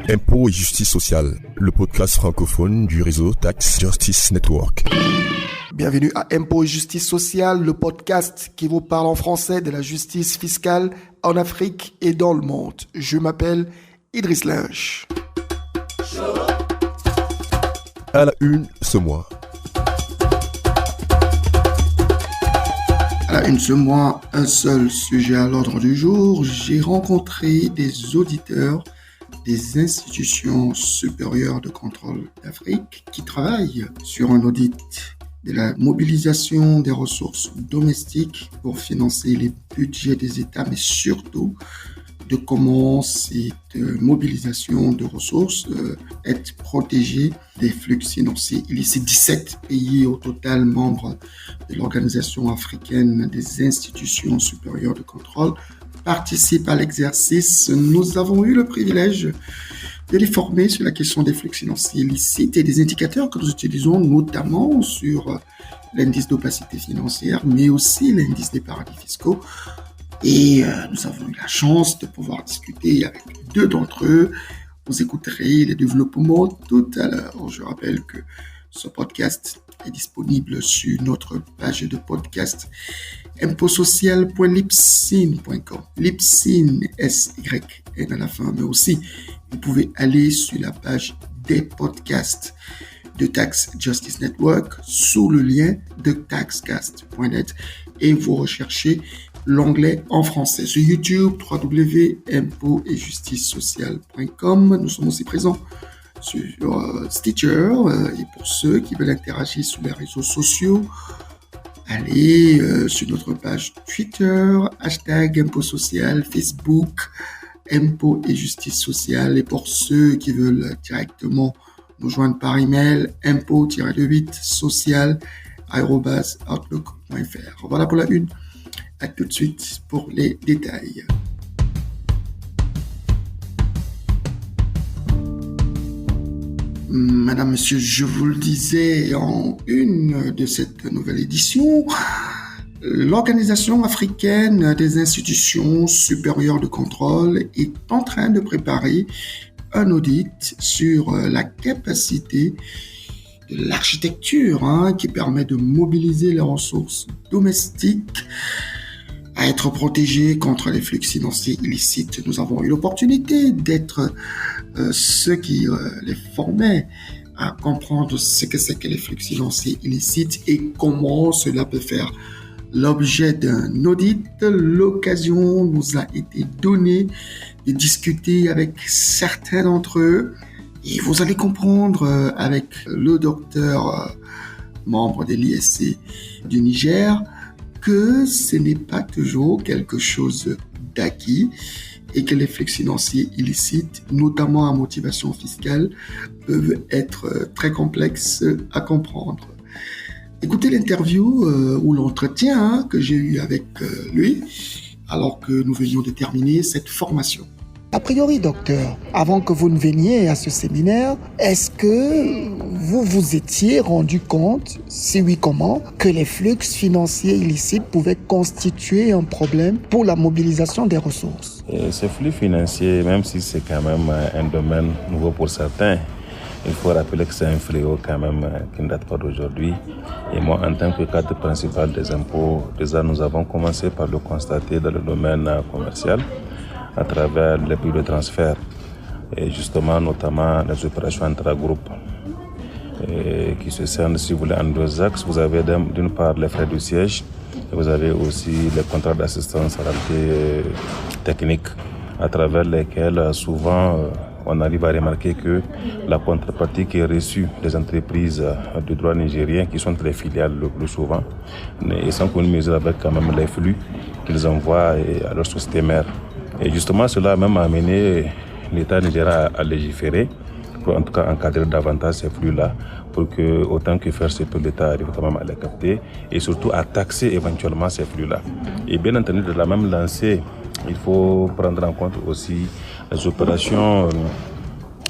Impôts et justice sociale, le podcast francophone du réseau Tax Justice Network. Bienvenue à Impôts et justice sociale, le podcast qui vous parle en français de la justice fiscale en Afrique et dans le monde. Je m'appelle Idriss Lynch. À la une ce mois. À la une ce mois, un seul sujet à l'ordre du jour. J'ai rencontré des auditeurs des institutions supérieures de contrôle d'Afrique qui travaillent sur un audit de la mobilisation des ressources domestiques pour financer les budgets des États, mais surtout de comment cette mobilisation de ressources est protégée des flux financiers illicites. 17 pays au total membres de l'Organisation africaine des institutions supérieures de contrôle participent à l'exercice. Nous avons eu le privilège de les former sur la question des flux financiers illicites et des indicateurs que nous utilisons notamment sur l'indice d'opacité financière, mais aussi l'indice des paradis fiscaux. Et nous avons eu la chance de pouvoir discuter avec deux d'entre eux. Vous écouterez les développements tout à l'heure. Je rappelle que ce podcast est disponible sur notre page de podcast impotsocial.libsyn.com. Libsyn, S-Y-N à la fin, mais aussi vous pouvez aller sur la page des podcasts de Tax Justice Network sous le lien de taxcast.net et vous recherchez l'onglet en français. Sur YouTube, www.impotsetjusticesociale.com. Nous sommes aussi présents sur Stitcher et pour ceux qui veulent interagir sur les réseaux sociaux, allez sur notre page Twitter, hashtag #impotsocial, Facebook, Impôts et justice sociale. Et pour ceux qui veulent directement nous joindre par email, impôts-social@outlook.fr. Voilà pour la une. À tout de suite pour les détails. Madame, Monsieur, je vous le disais en une de cette nouvelle édition, l'Organisation africaine des institutions supérieures de contrôle est en train de préparer un audit sur la capacité de l'architecture qui permet de mobiliser les ressources domestiques à être protégées contre les flux financiers illicites. Nous avons eu l'opportunité d'être ceux qui les formaient à comprendre ce que c'est que les flux financiers illicites et comment cela peut faire l'objet d'un audit. L'occasion nous a été donnée de discuter avec certains d'entre eux et vous allez comprendre avec le docteur membre de l'ISC du Niger que ce n'est pas toujours quelque chose d'acquis et que les flux financiers illicites, notamment à motivation fiscale, peuvent être très complexes à comprendre. Écoutez l'interview ou l'entretien que j'ai eu avec lui alors que nous venions de terminer cette formation. A priori, docteur, avant que vous ne veniez à ce séminaire, est-ce que vous vous étiez rendu compte, si oui comment, que les flux financiers illicites pouvaient constituer un problème pour la mobilisation des ressources? Et ces flux financiers, même si c'est quand même un domaine nouveau pour certains, il faut rappeler que c'est un fléau quand même qui ne date pas d'aujourd'hui. Et moi, en tant que cadre principal des impôts, déjà nous avons commencé par le constater dans le domaine commercial, à travers les prix de transfert et justement notamment les opérations intra-groupes qui se cernent, si vous voulez, en deux axes. Vous avez d'une part les frais de siège et vous avez aussi les contrats d'assistance à réalité technique à travers lesquels souvent on arrive à remarquer que la contrepartie qui est reçue des entreprises de droit nigérien, qui sont les filiales le plus souvent, et sans qu'on mesure avec quand même les flux qu'ils envoient à leur société mère. Et justement, cela a même amené l'État nigérien à légiférer, pour en tout cas encadrer davantage ces flux-là, pour que, autant que faire se peut, l'État arrive quand même à les capter, et surtout à taxer éventuellement ces flux-là. Et bien entendu, de la même lancée, il faut prendre en compte aussi les opérations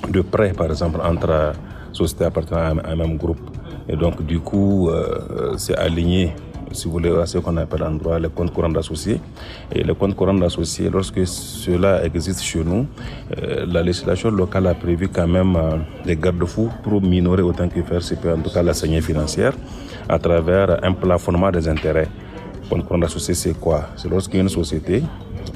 de prêt, par exemple, entre sociétés appartenant à un même groupe. Et donc, du coup, c'est aligné si vous voulez, à ce qu'on appelle en droit les comptes courants d'associés. Et les comptes courants d'associés, lorsque cela existe chez nous, la législation locale a prévu quand même des garde-fous pour minorer autant que faire se peut, en tout cas la saignée financière, à travers un plafonnement des intérêts. Le compte courant d'associés, c'est quoi? C'est lorsqu'une société,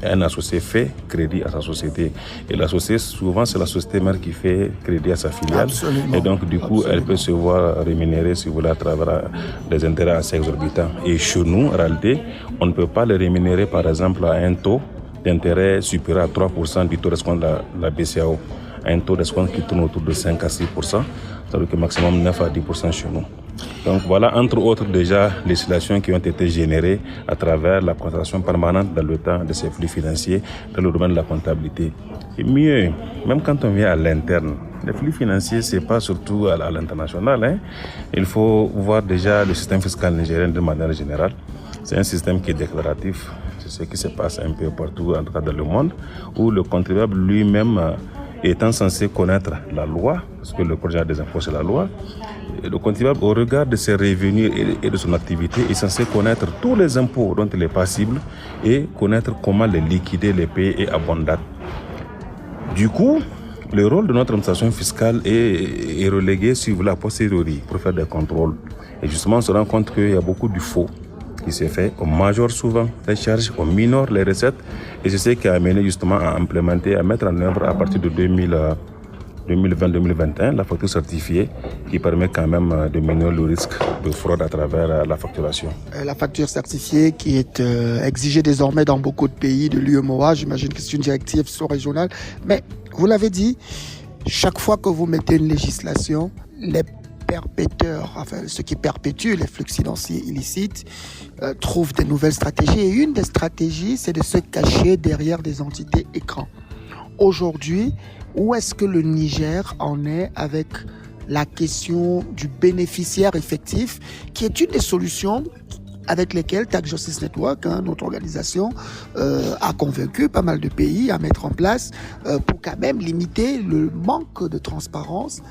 un associé fait crédit à sa société. Et l'associé, souvent, c'est la société mère qui fait crédit à sa filiale. Absolument. Et donc, du coup, elle peut se voir rémunérée, si vous voulez, à travers des intérêts assez exorbitants. Et chez nous, en réalité, on ne peut pas les rémunérer, par exemple, à un taux d'intérêt supérieur à 3% du taux d'escompte de la BCAO. Un taux d'escompte qui tourne autour de 5 à 6%, c'est-à-dire que maximum 9 à 10% chez nous. Donc voilà, entre autres, déjà, législations qui ont été générées à travers la constatation permanente dans le temps de ces flux financiers dans le domaine de la comptabilité. Et mieux, même quand on vient à l'interne, les flux financiers, c'est pas surtout à l'international, hein. Il faut voir déjà le système fiscal nigérien de manière générale. C'est un système qui est déclaratif. C'est ce qui se passe un peu partout, en tout cas dans le monde, où le contribuable lui-même étant censé connaître la loi, parce que le projet des impôts, c'est la loi, le contribuable, au regard de ses revenus et de son activité, est censé connaître tous les impôts dont il est passible et connaître comment les liquider, les payer et à bonne date. Du coup, le rôle de notre administration fiscale est relégué, si vous voulez, a posteriori, pour faire des contrôles. Et justement, on se rend compte qu'il y a beaucoup de faux qui s'est fait. On majore souvent les charges, on minore les recettes. Et c'est ce qui a amené justement à implémenter, à mettre en œuvre à partir de 2020-2021 la facture certifiée qui permet quand même de minorer le risque de fraude à travers la facturation. La facture certifiée qui est exigée désormais dans beaucoup de pays de l'UEMOA, j'imagine que c'est une directive sous-régionale. Mais vous l'avez dit, chaque fois que vous mettez une législation, les perpéteurs, enfin ceux qui perpétuent les flux financiers illicites, trouvent des nouvelles stratégies. Et une des stratégies, c'est de se cacher derrière des entités écrans. Aujourd'hui, où est-ce que le Niger en est avec la question du bénéficiaire effectif, qui est une des solutions avec lesquelles Tax Justice Network, notre organisation, a convaincu pas mal de pays à mettre en place pour quand même limiter le manque de transparence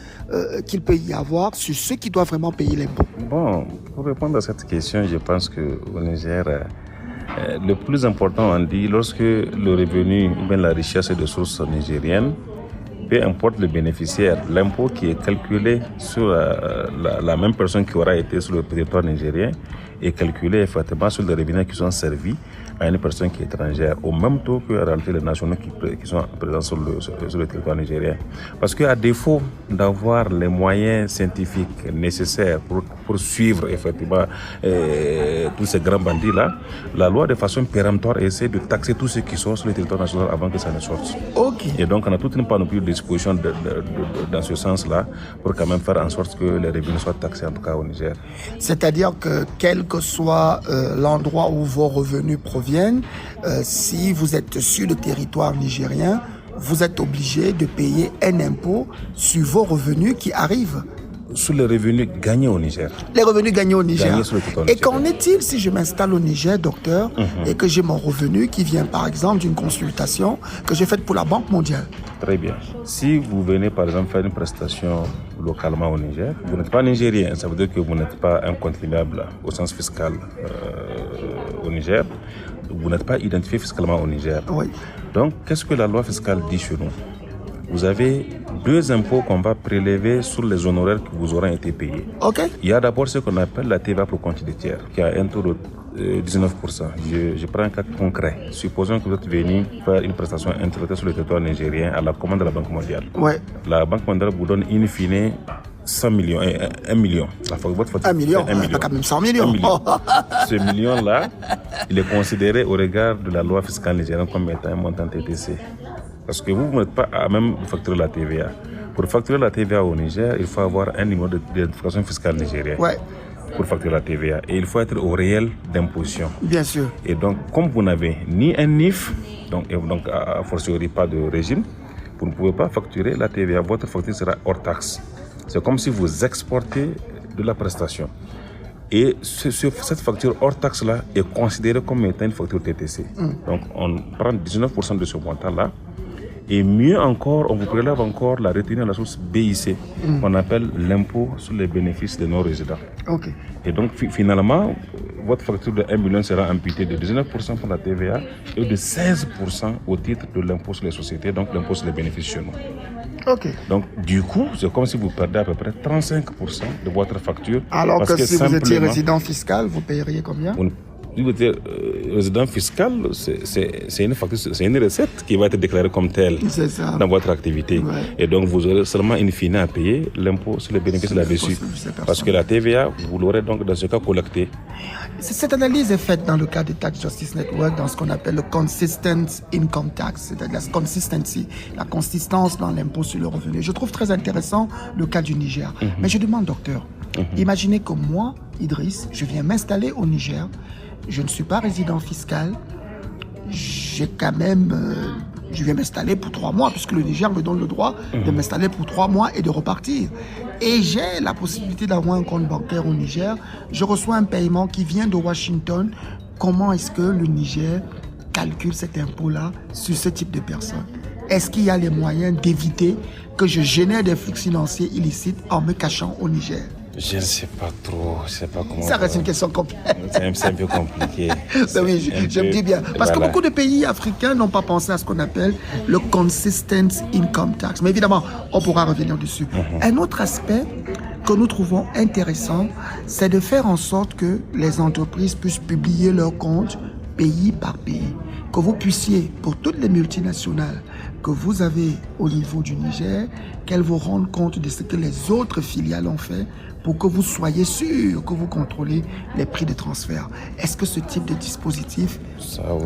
qu'il peut y avoir sur ceux qui doivent vraiment payer l'impôt. Bon, pour répondre à cette question, je pense qu'au Niger, le plus important, on dit, lorsque le revenu ou bien la richesse est de source nigérienne, peu importe le bénéficiaire, l'impôt qui est calculé sur la même personne qui aura été sur le territoire nigérien est calculé effectivement sur les revenus qui sont servis à une personne qui est étrangère, au même taux que en réalité les nationaux qui sont présents sur le territoire nigérien. Parce qu'à défaut d'avoir les moyens scientifiques nécessaires pour suivre effectivement tous ces grands bandits-là, la loi de façon péremptoire essaie de taxer tous ceux qui sont sur le territoire national avant que ça ne sorte. Okay. Et donc on a toute une panoplie de dispositions dans ce sens-là pour quand même faire en sorte que les revenus soient taxés en tout cas au Niger. C'est-à-dire que quel que soit l'endroit où vos revenus proviennent, si vous êtes sur le territoire nigérien, vous êtes obligé de payer un impôt sur vos revenus qui arrivent. Sur les revenus gagnés au Niger. Les revenus gagnés au Niger. Et qu'en est-il si je m'installe au Niger, docteur, et que j'ai mon revenu qui vient par exemple d'une consultation que j'ai faite pour la Banque mondiale? Très bien. Si vous venez par exemple faire une prestation localement au Niger, vous n'êtes pas nigérien, ça veut dire que vous n'êtes pas un contribuable au sens fiscal au Niger, vous n'êtes pas identifié fiscalement au Niger. Oui. Donc, qu'est-ce que la loi fiscale dit chez nous? Vous avez deux impôts qu'on va prélever sur les honoraires qui vous auront été payés. Okay. Il y a d'abord ce qu'on appelle la TVA pour compte de tiers, qui a un taux de 19%. Je prends un cas concret. Supposons que vous êtes venu faire une prestation intégrée sur le territoire nigérien à la commande de la Banque mondiale. Ouais. La Banque mondiale vous donne in fine 100 millions, 1 million. Un million, pas quand même 100 millions. 1 million. Ce million-là, il est considéré au regard de la loi fiscale nigérienne comme étant un montant TTC. Parce que vous n'êtes pas à même de facturer la TVA. Pour facturer la TVA au Niger, il faut avoir un numéro d'identification fiscale nigérien. Ouais. Pour facturer la TVA. Et il faut être au réel d'imposition. Bien sûr. Et donc, comme vous n'avez ni un NIF, donc a fortiori pas de régime, vous ne pouvez pas facturer la TVA. Votre facture sera hors taxe. C'est comme si vous exportez de la prestation. Et cette facture hors taxe-là est considérée comme étant une facture TTC. Donc, on prend 19% de ce montant-là. Et mieux encore, on vous prélève encore la retenue à la source BIC, qu'on appelle l'impôt sur les bénéfices des non-résidents. Ok. Et donc, finalement, votre facture de 1 million sera amputée de 19% pour la TVA et de 16% au titre de l'impôt sur les sociétés, donc l'impôt sur les bénéfices chez nous. Ok. Donc, du coup, c'est comme si vous perdez à peu près 35% de votre facture. Alors parce que si vous étiez simplement, résident fiscal, vous payeriez combien? Si vous êtes résident fiscal, c'est une facture, c'est une recette qui va être déclarée comme telle dans votre activité. Ouais. Et donc, vous aurez seulement in fine à payer l'impôt sur les bénéfices là-dessus. Parce que la TVA, vous l'aurez donc dans ce cas collectée. Cette analyse est faite dans le cadre du Tax Justice Network dans ce qu'on appelle le Consistent Income Tax, c'est-à-dire la consistency, la consistance dans l'impôt sur le revenu. Je trouve très intéressant le cas du Niger. Mais je demande, docteur, imaginez que moi, Idriss, je viens m'installer au Niger, je ne suis pas résident fiscal, j'ai quand même... je viens m'installer pour 3 mois, puisque le Niger me donne le droit de m'installer pour 3 mois et de repartir. Et j'ai la possibilité d'avoir un compte bancaire au Niger. Je reçois un paiement qui vient de Washington. Comment est-ce que le Niger calcule cet impôt-là sur ce type de personnes? Est-ce qu'il y a les moyens d'éviter que je génère des flux financiers illicites en me cachant au Niger? Je ne sais pas trop, je ne sais pas comment... Ça reste une question complexe. C'est un peu compliqué. Oui, je me dis bien. Parce que beaucoup de pays africains n'ont pas pensé à ce qu'on appelle le Consistent Income Tax. Mais évidemment, on pourra revenir dessus. Un autre aspect que nous trouvons intéressant, c'est de faire en sorte que les entreprises puissent publier leurs comptes pays par pays. Que vous puissiez, pour toutes les multinationales que vous avez au niveau du Niger, qu'elles vous rendent compte de ce que les autres filiales ont fait pour que vous soyez sûr que vous contrôlez les prix de transfert. Est-ce que ce type de dispositif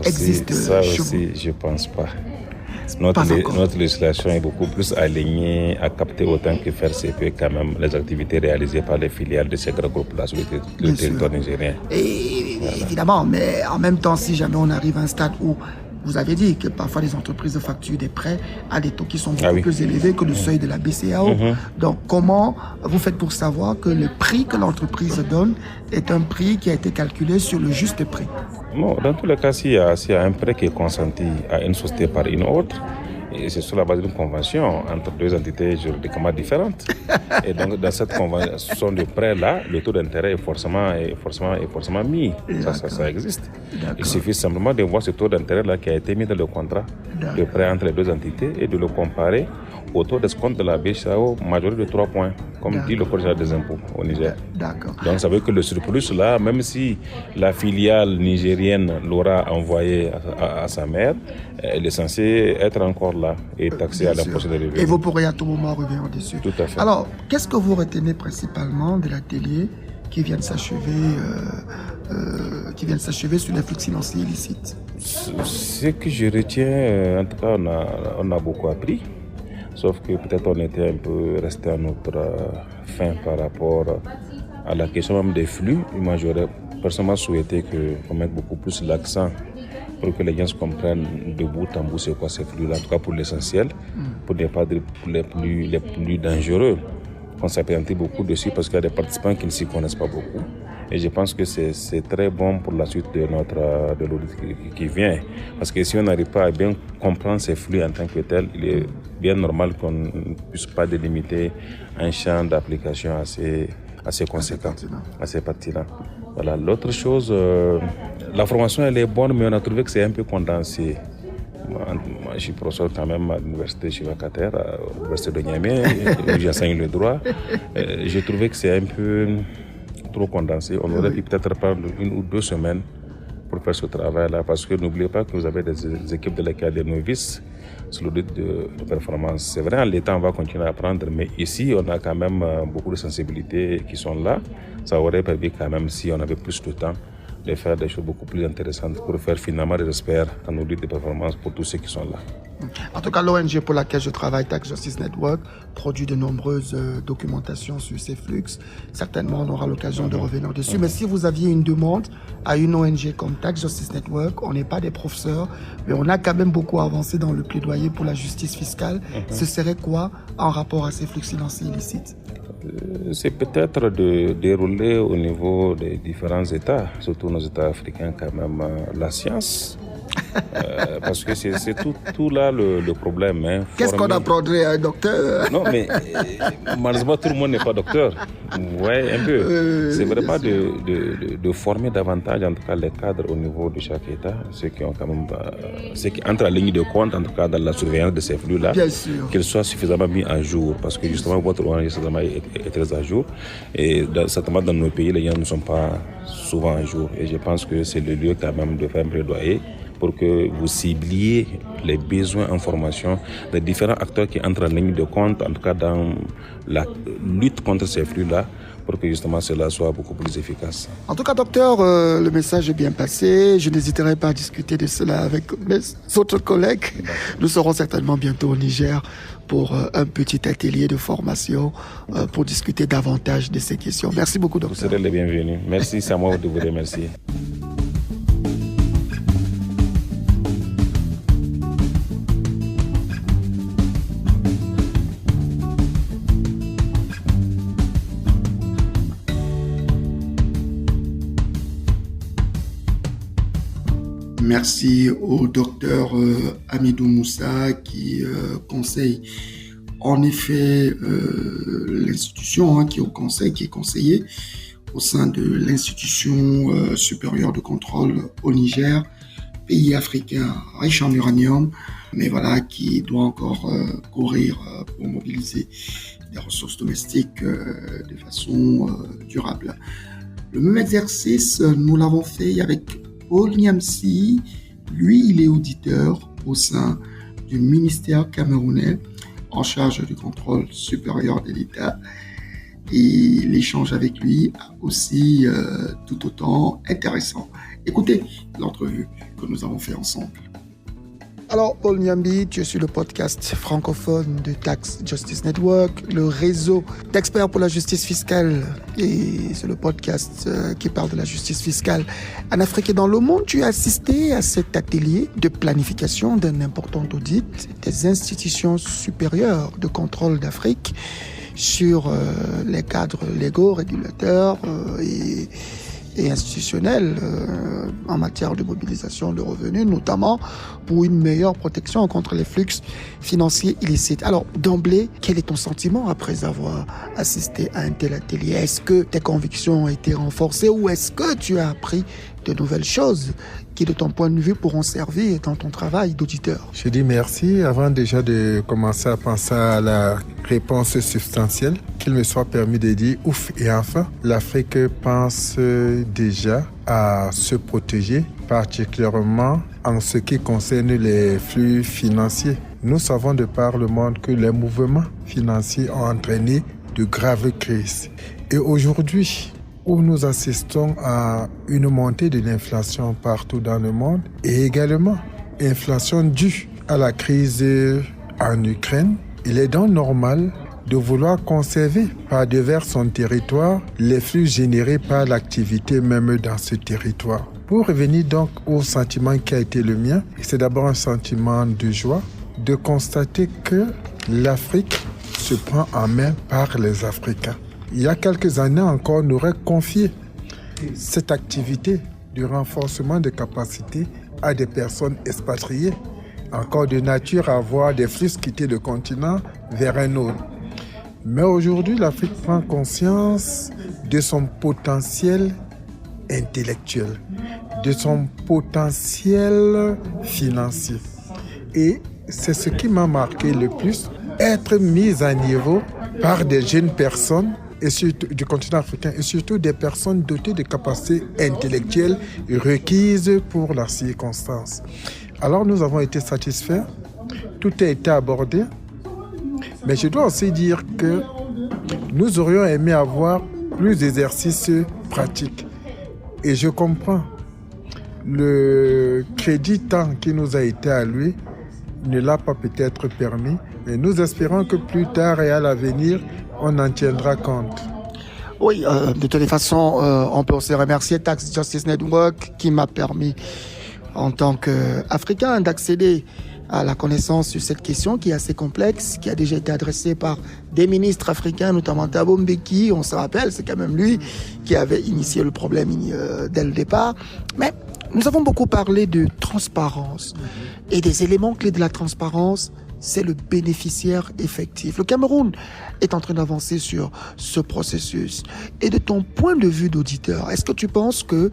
existe chez vous? Je ne pense pas. Notre législation est beaucoup plus alignée à capter autant que faire se peut quand même les activités réalisées par les filiales de ces grands groupes-là sur le territoire nigérien. Et évidemment, mais en même temps, si jamais on arrive à un stade où vous avez dit que parfois les entreprises facturent des prêts à des taux qui sont beaucoup plus élevés que le seuil de la BCEAO. Donc, comment vous faites pour savoir que le prix que l'entreprise donne est un prix qui a été calculé sur le juste prix? Bon, dans tous les cas, s'il y a un prêt qui est consenti à une société par une autre, et c'est sur la base d'une convention entre deux entités juridiquement différentes. Et donc, dans cette convention de prêt-là, le taux d'intérêt est forcément mis. Ça existe. Il suffit simplement de voir ce taux d'intérêt-là qui a été mis dans le contrat de prêt entre les deux entités et de le comparer au taux d'escompte de la BCEAO majoré de 3 points, comme dit le Code général des impôts au Niger. Donc, ça veut dire que le surplus-là, même si la filiale nigérienne l'aura envoyé à sa mère, elle est censée être encore là et taxée à l'impôt sur les revenus. Et vous pourrez à tout moment revenir dessus. Tout à fait. Alors, qu'est-ce que vous retenez principalement de l'atelier qui vient de s'achever sur les flux financiers illicites? Ce que je retiens, en tout cas, on a beaucoup appris. Sauf que peut-être on était un peu resté à notre fin par rapport à la question même des flux. Moi, j'aurais personnellement souhaité qu'on mette beaucoup plus l'accent pour que les gens comprennent de bout en bout c'est quoi ces flux-là, en tout cas pour l'essentiel, pour ne pas dire les plus dangereux. On s'appréhendait beaucoup dessus parce qu'il y a des participants qui ne s'y connaissent pas beaucoup. Et je pense que c'est très bon pour la suite de l'audit qui vient. Parce que si on n'arrive pas à bien comprendre ces flux en tant que tel, il est bien normal qu'on ne puisse pas délimiter un champ d'application assez conséquent à ces parties-là. Voilà. L'autre chose, la formation elle est bonne, mais on a trouvé que c'est un peu condensé. Moi, je suis professeur quand même à l'université chez Vakater, à l'université de Niamey, où j'enseigne le droit. J'ai trouvé que c'est un peu trop condensé. On aurait pu peut-être prendre 1 ou 2 semaines pour faire ce travail-là, parce que n'oubliez pas que vous avez des équipes de l'école des novices sur l'audit de performance. C'est vrai, en l'état, on va continuer à apprendre, mais ici, on a quand même beaucoup de sensibilités qui sont là. Ça aurait permis quand même, si on avait plus de temps, de faire des choses beaucoup plus intéressantes pour faire finalement des experts en audit de performance pour tous ceux qui sont là. En tout cas, l'ONG pour laquelle je travaille, Tax Justice Network, produit de nombreuses documentations sur ces flux. Certainement, on aura l'occasion de revenir dessus. Mais si vous aviez une demande à une ONG comme Tax Justice Network, on n'est pas des professeurs, mais on a quand même beaucoup avancé dans le plaidoyer pour la justice fiscale. Ce serait quoi en rapport à ces flux financiers illicites? C'est peut-être de dérouler au niveau des différents États, surtout nos États africains quand même, la science Parce que c'est tout là le problème. Hein. Qu'est-ce qu'on apprendrait à un docteur? Non, mais malheureusement, tout le monde n'est pas docteur. Ouais, un peu. C'est vraiment de former davantage, en tout cas, les cadres au niveau de chaque État, ceux qui entrent à la ligne de compte, en tout cas, dans la surveillance de ces flux-là, qu'ils soient suffisamment mis à jour. Parce que justement, votre organisation est très à jour. Et certainement, dans nos pays, les gens ne sont pas souvent à jour. Et je pense que c'est le lieu quand même de faire un plaidoyer pour que vous cibliez les besoins en formation des différents acteurs qui entrent en ligne de compte, en tout cas dans la lutte contre ces flux-là, pour que justement cela soit beaucoup plus efficace. En tout cas, docteur, le message est bien passé. Je n'hésiterai pas à discuter de cela avec mes autres collègues. Nous serons certainement bientôt au Niger pour un petit atelier de formation pour discuter davantage de ces questions. Merci beaucoup, docteur. Vous serez les bienvenus. Merci, c'est à moi de vous remercier. Merci au docteur Hamidou Moussa qui conseille en effet l'institution, qui est conseillé au sein de l'institution supérieure de contrôle au Niger, pays africain riche en uranium, mais voilà, qui doit encore courir pour mobiliser des ressources domestiques de façon durable. Le même exercice, nous l'avons fait avec Paul Niamsi. Lui, il est auditeur au sein du ministère camerounais en charge du contrôle supérieur de l'État. Et l'échange avec lui est aussi tout autant intéressant. Écoutez l'entrevue que nous avons fait ensemble. Alors, Paul Niambi, tu es sur le podcast francophone de Tax Justice Network, le réseau d'experts pour la justice fiscale. Et c'est le podcast qui parle de la justice fiscale en Afrique et dans le monde. Tu as assisté à cet atelier de planification d'un important audit des institutions supérieures de contrôle d'Afrique sur les cadres légaux, régulateurs et institutionnels en matière de mobilisation de revenus, notamment pour une meilleure protection contre les flux financiers illicites. Alors, d'emblée, quel est ton sentiment après avoir assisté à un tel atelier? Est-ce que tes convictions ont été renforcées ou est-ce que tu as appris de nouvelles choses qui, de ton point de vue, pourront servir dans ton travail d'auditeur? Je dis merci. Avant déjà de commencer à penser à la réponse substantielle, qu'il me soit permis de dire ouf, et enfin, l'Afrique pense déjà à se protéger, particulièrement en ce qui concerne les flux financiers. Nous savons de par le monde que les mouvements financiers ont entraîné de graves crises. Et aujourd'hui, où nous assistons à une montée de l'inflation partout dans le monde et également inflation due à la crise en Ukraine, il est donc normal de vouloir conserver par devers son territoire les flux générés par l'activité même dans ce territoire. Pour revenir donc au sentiment qui a été le mien, c'est d'abord un sentiment de joie de constater que l'Afrique se prend en main par les Africains. Il y a quelques années encore, on aurait confié cette activité de renforcement de capacités à des personnes expatriées, encore de nature à avoir des flux quitter le continent vers un autre. Mais aujourd'hui, l'Afrique prend conscience de son potentiel intellectuel, de son potentiel financier. Et c'est ce qui m'a marqué le plus, être mis à niveau par des jeunes personnes et surtout du continent africain et surtout des personnes dotées de capacités intellectuelles requises pour la circonstance. Alors nous avons été satisfaits, tout a été abordé, mais je dois aussi dire que nous aurions aimé avoir plus d'exercices pratiques. Et je comprends, le crédit temps qui nous a été alloué ne l'a pas peut-être permis, mais nous espérons que plus tard et à l'avenir, on en tiendra compte. Oui, de toute façon, on peut aussi remercier Tax Justice Network qui m'a permis, en tant qu'Africain, d'accéder à la connaissance sur cette question qui est assez complexe, qui a déjà été adressée par des ministres africains, notamment Thabo Mbeki. On se rappelle, c'est quand même lui qui avait initié le problème dès le départ. Mais Nous avons beaucoup parlé de transparence. Et des éléments clés de la transparence, c'est le bénéficiaire effectif. Le Cameroun est en train d'avancer sur ce processus. Et de ton point de vue d'auditeur, est-ce que tu penses que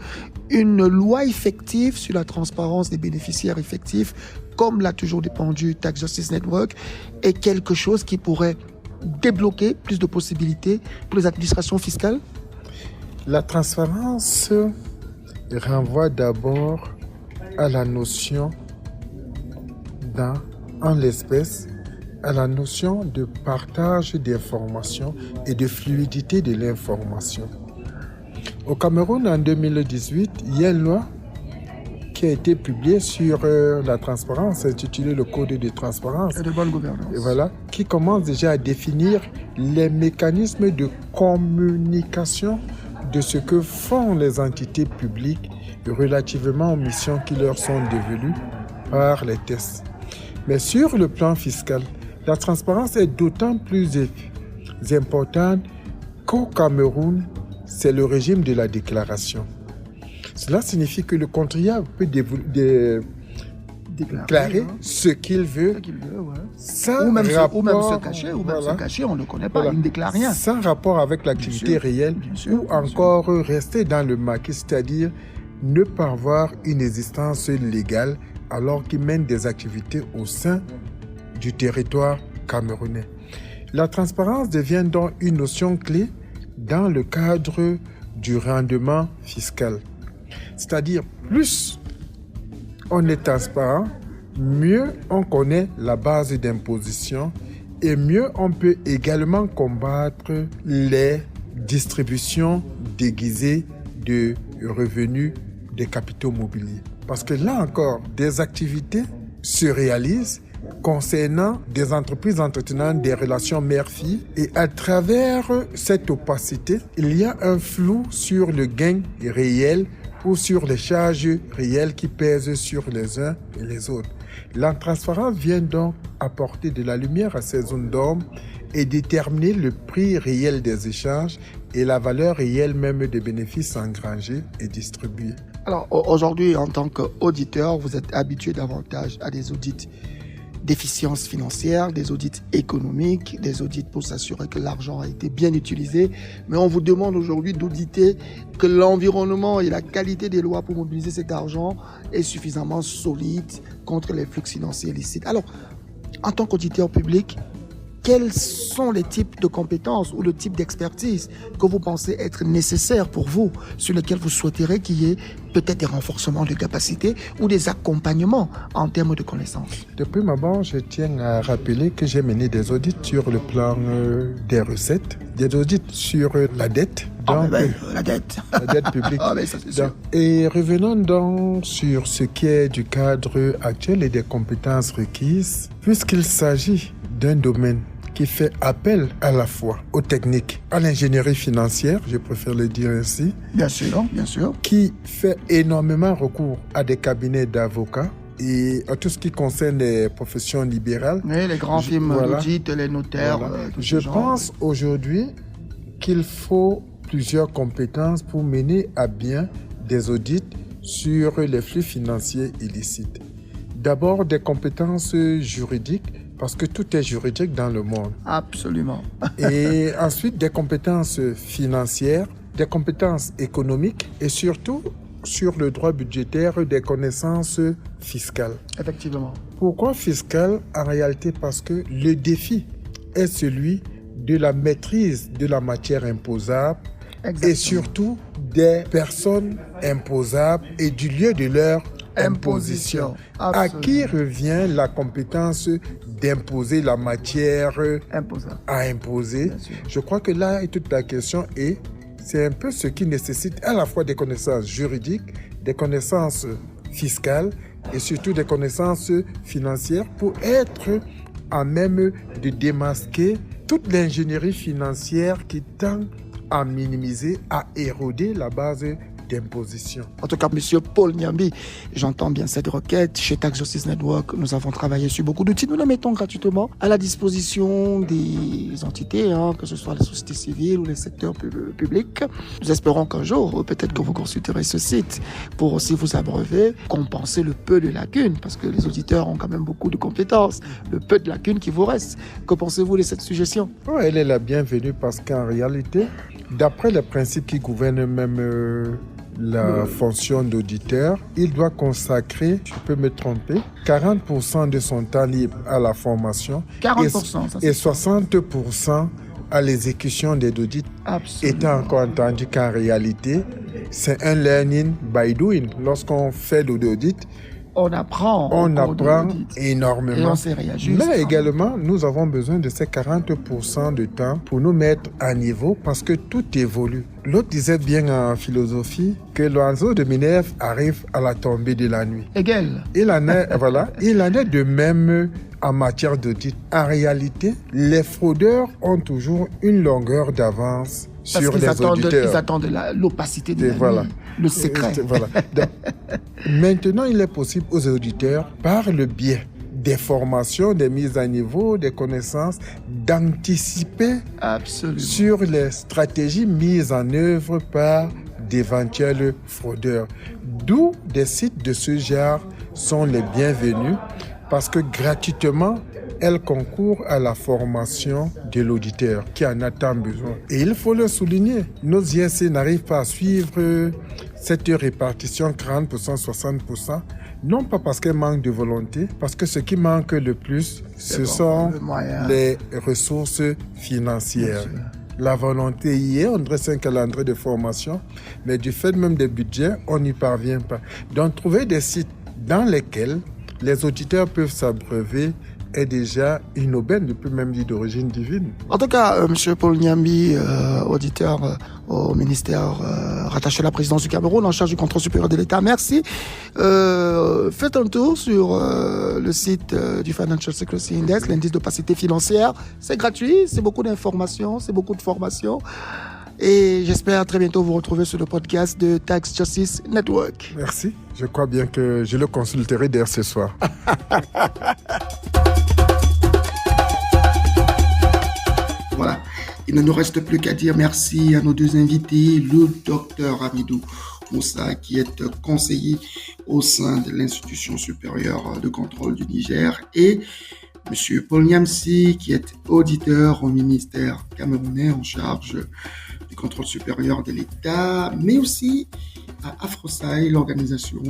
une loi effective sur la transparence des bénéficiaires effectifs, comme l'a toujours dépendu Tax Justice Network, est quelque chose qui pourrait débloquer plus de possibilités pour les administrations fiscales? La transparence renvoie d'abord à la notion en l'espèce, à la notion de partage d'informations et de fluidité de l'information. Au Cameroun, en 2018, il y a une loi qui a été publiée sur la transparence, intitulée le Code de transparence. Et de bonne gouvernance. Et voilà, qui commence déjà à définir les mécanismes de communication de ce que font les entités publiques relativement aux missions qui leur sont dévolues par les tests. Mais sur le plan fiscal, la transparence est d'autant plus importante qu'au Cameroun, c'est le régime de la déclaration. Cela signifie que le contribuable peut déclarer ce qu'il veut, sans ou même rapport, se cacher, on ne connaît pas, il ne déclare rien. Sans rapport avec l'activité réelle, ou encore rester dans le maquis, c'est-à-dire ne pas avoir une existence légale alors qu'il mène des activités au sein du territoire camerounais. La transparence devient donc une notion clé dans le cadre du rendement fiscal. C'est-à-dire, plus on est transparent, mieux on connaît la base d'imposition et mieux on peut également combattre les distributions déguisées de revenus des capitaux mobiliers. Parce que là encore, des activités se réalisent concernant des entreprises entretenant des relations mère-fille et à travers cette opacité, il y a un flou sur le gain réel ou sur les charges réelles qui pèsent sur les uns et les autres. La transparence vient donc apporter de la lumière à ces zones d'ombre et déterminer le prix réel des échanges et la valeur réelle même des bénéfices engrangés et distribués. Alors aujourd'hui, en tant qu'auditeur, vous êtes habitué davantage à des audits d'efficience financière, des audits économiques, des audits pour s'assurer que l'argent a été bien utilisé. Mais on vous demande aujourd'hui d'auditer que l'environnement et la qualité des lois pour mobiliser cet argent est suffisamment solide contre les flux financiers illicites. Alors, en tant qu'auditeur public, quels sont les types de compétences ou le type d'expertise que vous pensez être nécessaires pour vous, sur lesquels vous souhaiterez qu'il y ait peut-être des renforcements de capacités ou des accompagnements en termes de connaissances? Depuis ma banque, je tiens à rappeler que j'ai mené des audits sur le plan des recettes, des audits sur la dette. Donc, la dette. La dette publique. Ça, c'est sûr. Et revenons donc sur ce qui est du cadre actuel et des compétences requises, puisqu'il s'agit d'un domaine qui fait appel à la fois aux techniques, à l'ingénierie financière, je préfère le dire ainsi. Bien sûr, bien sûr. Qui fait énormément recours à des cabinets d'avocats et à tout ce qui concerne les professions libérales. Oui, les grands firmes d'audit, les notaires. Voilà. Je pense aujourd'hui qu'il faut plusieurs compétences pour mener à bien des audits sur les flux financiers illicites. D'abord, des compétences juridiques, parce que tout est juridique dans le monde. Absolument. Et ensuite, des compétences financières, des compétences économiques et surtout, sur le droit budgétaire, des connaissances fiscales. Effectivement. Pourquoi fiscales? En réalité, parce que le défi est celui de la maîtrise de la matière imposable. Exactement. Et surtout des personnes imposables et du lieu de leur imposition. À qui revient la compétence d'imposer la matière à imposer? Je crois que là est toute la question et c'est un peu ce qui nécessite à la fois des connaissances juridiques, des connaissances fiscales et surtout des connaissances financières pour être à même de démasquer toute l'ingénierie financière qui tend à minimiser, à éroder la base d'imposition. En tout cas, Monsieur Paul Nyambi, j'entends bien cette requête. Chez Tax Justice Network, nous avons travaillé sur beaucoup d'outils. Nous les mettons gratuitement à la disposition des entités, que ce soit les sociétés civiles ou les secteurs publics. Nous espérons qu'un jour, peut-être que vous consulterez ce site pour aussi vous abreuver, compenser le peu de lacunes, parce que les auditeurs ont quand même beaucoup de compétences, le peu de lacunes qui vous reste. Que pensez-vous de cette suggestion? Elle est la bienvenue parce qu'en réalité, d'après les principes qui gouvernent même la fonction d'auditeur, il doit consacrer, je peux me tromper, 40% de son temps libre à la formation 40%, et 60% à l'exécution des audits. Absolument. Étant encore entendu qu'en réalité, c'est un learning by doing. Lorsqu'on fait de l'audit, on apprend énormément. Et on se réajuste. Mais également, nous avons besoin de ces 40% de temps pour nous mettre à niveau parce que tout évolue. L'autre disait bien en philosophie que l'oiseau de Minerve arrive à la tombée de la nuit. Hegel. Il en est de même en matière d'audit. En réalité, les fraudeurs ont toujours une longueur d'avance sur les auditeurs. Ils attendent l'opacité de la nuit, le secret. Voilà. Donc, maintenant, il est possible aux auditeurs, par le biais des formations, des mises à niveau, des connaissances, d'anticiper sur les stratégies mises en œuvre par d'éventuels fraudeurs. D'où des sites de ce genre sont les bienvenus parce que gratuitement, elles concourent à la formation de l'auditeur qui en a tant besoin. Et il faut le souligner, nos ISC n'arrivent pas à suivre cette répartition 40%, 60%, non pas parce qu'elles manquent de volonté, parce que ce qui manque le plus, ce sont les ressources financières. La volonté y est, on dresse un calendrier de formation, mais du fait même des budgets, on n'y parvient pas. Donc, trouver des sites dans lesquels les auditeurs peuvent s'abreuver est déjà une aubaine, je peux même dire d'origine divine. En tout cas, M. Paul Nyambi, auditeur au ministère rattaché à la présidence du Cameroun, en charge du contrôle supérieur de l'État, merci. Faites un tour sur le site du Financial Secrecy Index, l'indice d'opacité financière. C'est gratuit, c'est beaucoup d'informations, c'est beaucoup de formations. Et j'espère très bientôt vous retrouver sur le podcast de Tax Justice Network. Merci. Je crois bien que je le consulterai dès ce soir. Voilà. Il ne nous reste plus qu'à dire merci à nos deux invités, le docteur Hamidou Moussa, qui est conseiller au sein de l'Institution supérieure de contrôle du Niger, et M. Paul Nyambi, qui est auditeur au ministère camerounais en charge du contrôle supérieur de l'État, mais aussi à AFROSAI, l'organisation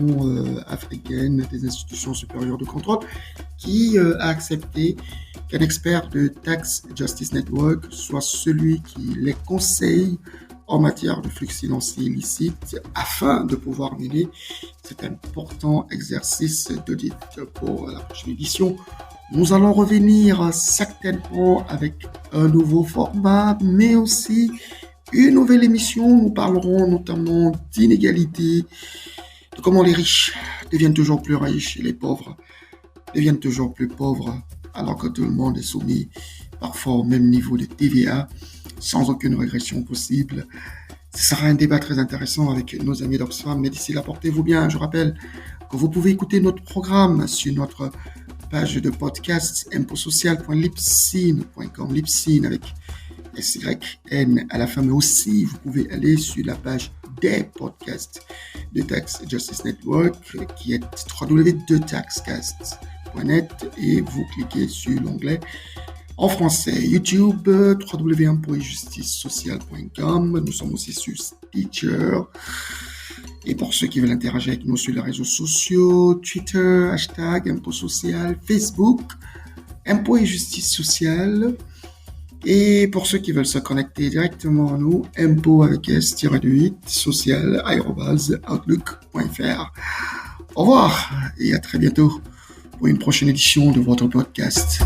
africaine des institutions supérieures de contrôle, qui a accepté qu'un expert de Tax Justice Network soit celui qui les conseille en matière de flux financiers illicites afin de pouvoir mener cet important exercice d'audit. Pour la prochaine édition, nous allons revenir certainement avec un nouveau format, mais aussi une nouvelle émission. Nous parlerons notamment d'inégalités, de comment les riches deviennent toujours plus riches et les pauvres deviennent toujours plus pauvres, alors que tout le monde est soumis parfois au même niveau de TVA, sans aucune régression possible. Ce sera un débat très intéressant avec nos amis d'Oxfam, mais d'ici là, portez-vous bien. Je rappelle que vous pouvez écouter notre programme sur notre page de podcast impotsocial.libsyn.com, Libsyn avec SYN à la fin, mais aussi vous pouvez aller sur la page des podcasts de Tax Justice Network qui est www.taxcast.net et vous cliquez sur l'onglet en français. YouTube, www.impotsocial.com. Nous sommes aussi sur Stitcher. Et pour ceux qui veulent interagir avec nous sur les réseaux sociaux, Twitter, hashtag Impôt Social, Facebook, Impôt et Justice Sociale. Et pour ceux qui veulent se connecter directement à nous, impôt avec S-8 social @outlook.fr. Au revoir et à très bientôt pour une prochaine édition de votre podcast.